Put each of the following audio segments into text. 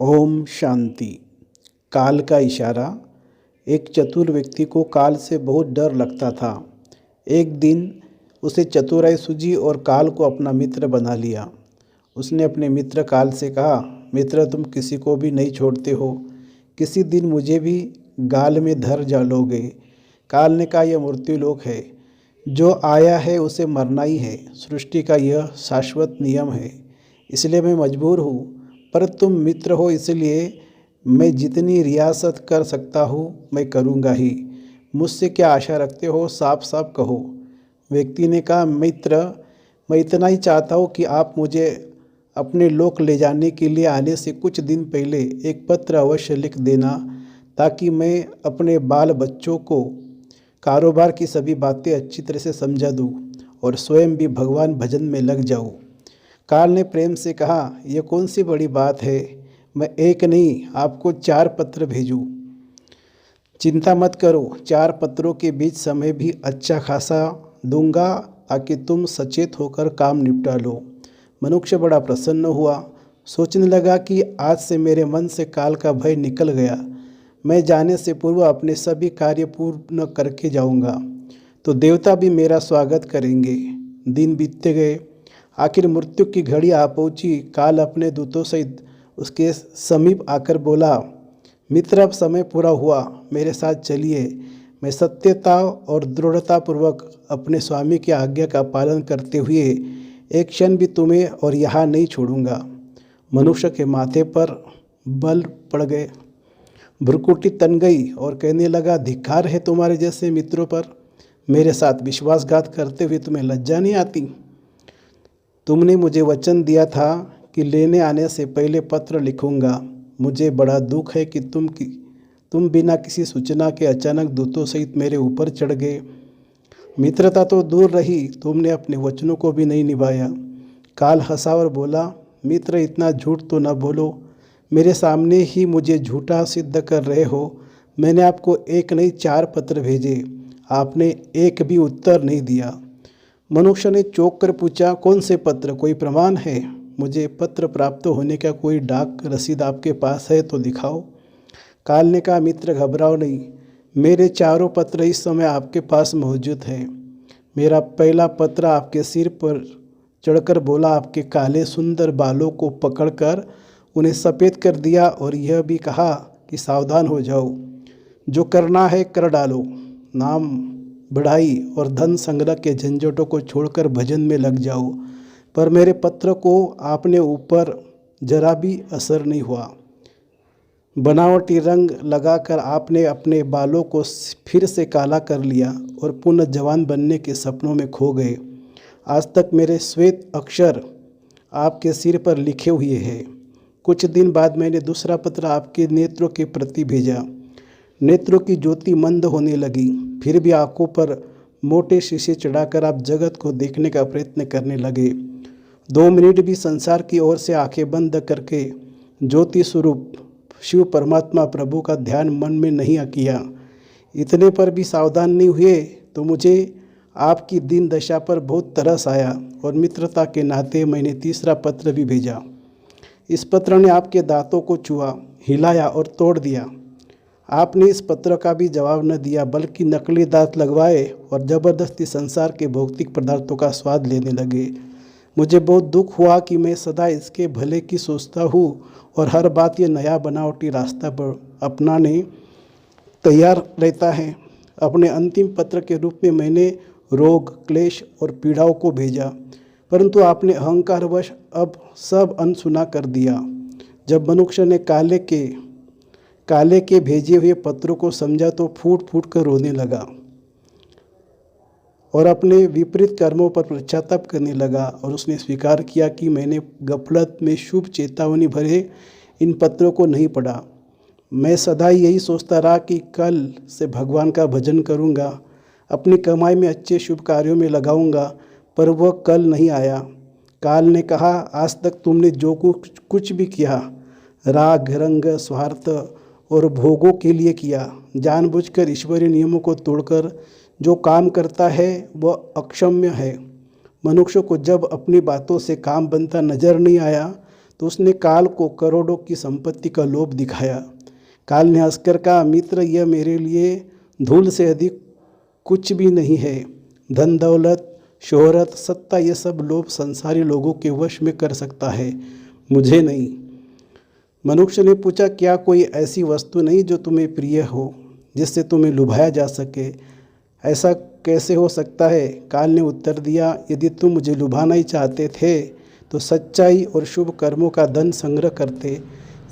ओम शांति। काल का इशारा। एक चतुर व्यक्ति को काल से बहुत डर लगता था। एक दिन उसे चतुराई सूझी और काल को अपना मित्र बना लिया। उसने अपने मित्र काल से कहा, मित्र तुम किसी को भी नहीं छोड़ते हो, किसी दिन मुझे भी गाल में धर डालोगे। काल ने कहा, यह मृत्यु लोक है, जो आया है उसे मरना ही है। सृष्टि का यह शाश्वत नियम है, इसलिए मैं मजबूर हूँ। पर तुम मित्र हो, इसलिए मैं जितनी रियासत कर सकता हूँ मैं करूँगा ही। मुझसे क्या आशा रखते हो, साफ साफ कहो। व्यक्ति ने कहा, मित्र मैं इतना ही चाहता हूँ कि आप मुझे अपने लोक ले जाने के लिए आने से कुछ दिन पहले एक पत्र अवश्य लिख देना, ताकि मैं अपने बाल बच्चों को कारोबार की सभी बातें अच्छी तरह से समझा दूँ और स्वयं भी भगवान भजन में लग जाऊँ। काल ने प्रेम से कहा, यह कौन सी बड़ी बात है, मैं एक नहीं आपको 4 पत्र भेजूँ। चिंता मत करो, 4 पत्रों के बीच समय भी अच्छा खासा दूंगा, ताकि तुम सचेत होकर काम निपटा लो। मनुष्य बड़ा प्रसन्न हुआ, सोचने लगा कि आज से मेरे मन से काल का भय निकल गया। मैं जाने से पूर्व अपने सभी कार्य पूर्ण करके जाऊंगा, तो देवता भी मेरा स्वागत करेंगे। दिन बीतते गए, आखिर मृत्यु की घड़ी आ पहुंची। काल अपने दूतों सहित उसके समीप आकर बोला, मित्र अब समय पूरा हुआ, मेरे साथ चलिए। मैं सत्यता और दृढ़तापूर्वक अपने स्वामी की आज्ञा का पालन करते हुए एक क्षण भी तुम्हें और यहाँ नहीं छोड़ूंगा। मनुष्य के माथे पर बल पड़ गए, भ्रुकुटी तन गई और कहने लगा, धिक्कार है तुम्हारे जैसे मित्रों पर। मेरे साथ विश्वासघात करते हुए तुम्हें लज्जा नहीं आती। तुमने मुझे वचन दिया था कि लेने आने से पहले पत्र लिखूंगा। मुझे बड़ा दुख है कि तुम बिना किसी सूचना के अचानक दूतों सहित मेरे ऊपर चढ़ गए। मित्रता तो दूर रही, तुमने अपने वचनों को भी नहीं निभाया। काल हंसा और बोला, मित्र इतना झूठ तो न बोलो, मेरे सामने ही मुझे झूठा सिद्ध कर रहे हो। मैंने आपको एक नहीं 4 पत्र भेजे, आपने एक भी उत्तर नहीं दिया। मनुष्य ने चौंक कर पूछा, कौन से पत्र, कोई प्रमाण है? मुझे पत्र प्राप्त होने का कोई डाक रसीद आपके पास है तो दिखाओ। काल ने कहा, मित्र घबराओ नहीं, मेरे 4 पत्र इस समय आपके पास मौजूद हैं। मेरा पहला पत्र आपके सिर पर चढ़कर बोला, आपके काले सुंदर बालों को पकड़कर उन्हें सफ़ेद कर दिया और यह भी कहा कि सावधान हो जाओ, जो करना है कर डालो। नाम बढ़ाई और धन संग्रह के झंझटों को छोड़कर भजन में लग जाओ। पर मेरे पत्र को आपने ऊपर जरा भी असर नहीं हुआ। बनावटी रंग लगाकर आपने अपने बालों को फिर से काला कर लिया और पुनः जवान बनने के सपनों में खो गए। आज तक मेरे श्वेत अक्षर आपके सिर पर लिखे हुए हैं। कुछ दिन बाद मैंने दूसरा पत्र आपके नेत्रों के प्रति भेजा। नेत्रों की ज्योति मंद होने लगी, फिर भी आंखों पर मोटे शीशे चढ़ाकर आप जगत को देखने का प्रयत्न करने लगे। 2 मिनट भी संसार की ओर से आंखें बंद करके ज्योति स्वरूप शिव परमात्मा प्रभु का ध्यान मन में नहीं किया। इतने पर भी सावधान नहीं हुए तो मुझे आपकी दीन दशा पर बहुत तरस आया और मित्रता के नाते मैंने तीसरा पत्र भी भेजा। इस पत्र ने आपके दांतों को छुआ, हिलाया और तोड़ दिया। आपने इस पत्र का भी जवाब न दिया, बल्कि नकली दांत लगवाए और ज़बरदस्ती संसार के भौतिक पदार्थों का स्वाद लेने लगे। मुझे बहुत दुख हुआ कि मैं सदा इसके भले की सोचता हूँ और हर बात ये नया बनावटी रास्ता पर अपनाने तैयार रहता है। अपने अंतिम पत्र के रूप में मैंने रोग, क्लेश और पीड़ाओं को भेजा, परंतु आपने अहंकारवश अब सब अनसुना कर दिया। जब मनुष्य ने काले के भेजे हुए पत्रों को समझा तो फूट फूट कर रोने लगा और अपने विपरीत कर्मों पर पश्चाताप करने लगा। और उसने स्वीकार किया कि मैंने गफलत में शुभ चेतावनी भरे इन पत्रों को नहीं पढ़ा। मैं सदा यही सोचता रहा कि कल से भगवान का भजन करूंगा, अपनी कमाई में अच्छे शुभ कार्यों में लगाऊंगा, पर वह कल नहीं आया। काल ने कहा, आज तक तुमने जो कुछ भी किया, राग, रंग, स्वार्थ और भोगों के लिए किया। जानबूझकर ईश्वरीय नियमों को तोड़कर जो काम करता है वह अक्षम्य है। मनुष्य को जब अपनी बातों से काम बनता नजर नहीं आया तो उसने काल को करोड़ों की संपत्ति का लोभ दिखाया। काल ने हंसकर कहा, मित्र, यह मेरे लिए धूल से अधिक कुछ भी नहीं है। धन दौलत, शोहरत, सत्ता, ये सब लोभ संसारी लोगों के वश में कर सकता है, मुझे नहीं। मनुष्य ने पूछा, क्या कोई ऐसी वस्तु नहीं जो तुम्हें प्रिय हो, जिससे तुम्हें लुभाया जा सके? ऐसा कैसे हो सकता है? काल ने उत्तर दिया, यदि तुम मुझे लुभाना ही चाहते थे तो सच्चाई और शुभ कर्मों का धन संग्रह करते।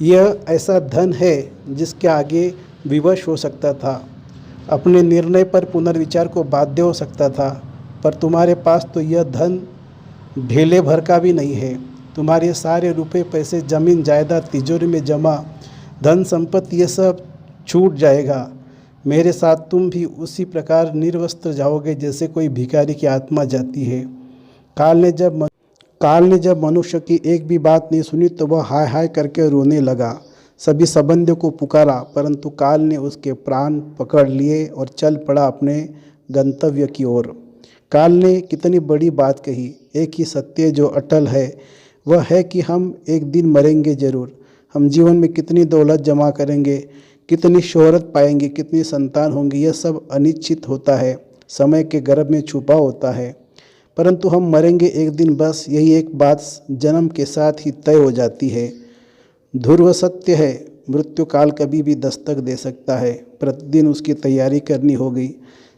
यह ऐसा धन है जिसके आगे विवश हो सकता था, अपने निर्णय पर पुनर्विचार को बाध्य हो सकता था, पर तुम्हारे पास तो यह धन ढेले भर का भी नहीं है। तुम्हारे सारे रुपए पैसे, जमीन जायदाद, तिजोरी में जमा धन संपत्ति, ये सब छूट जाएगा। मेरे साथ तुम भी उसी प्रकार निर्वस्त्र जाओगे जैसे कोई भिखारी की आत्मा जाती है। काल ने जब मनुष्य की एक भी बात नहीं सुनी तो वह हाय हाय करके रोने लगा। सभी संबंधियों को पुकारा, परंतु काल ने उसके प्राण पकड़ लिए और चल पड़ा अपने गंतव्य की ओर। काल ने कितनी बड़ी बात कही। एक ही सत्य जो अटल है वह है कि हम एक दिन मरेंगे जरूर। हम जीवन में कितनी दौलत जमा करेंगे, कितनी शोहरत पाएंगे, कितनी संतान होंगी, यह सब अनिश्चित होता है, समय के गर्भ में छुपा होता है। परंतु हम मरेंगे एक दिन, बस यही एक बात जन्म के साथ ही तय हो जाती है। ध्रुव सत्य है, मृत्यु काल कभी भी दस्तक दे सकता है। प्रतिदिन उसकी तैयारी करनी होगी।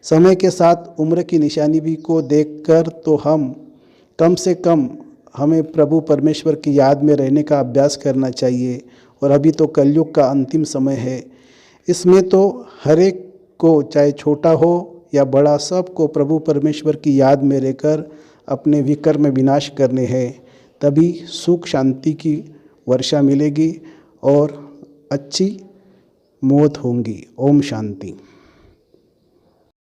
समय के साथ उम्र की निशानी भी को देखकर तो हम कम से कम हमें प्रभु परमेश्वर की याद में रहने का अभ्यास करना चाहिए। और अभी तो कलयुग का अंतिम समय है। इसमें तो हर एक को, चाहे छोटा हो या बड़ा, सबको प्रभु परमेश्वर की याद में रहकर अपने विकर्म विनाश करने हैं। तभी सुख शांति की वर्षा मिलेगी और अच्छी मौत होंगी। ओम शांति।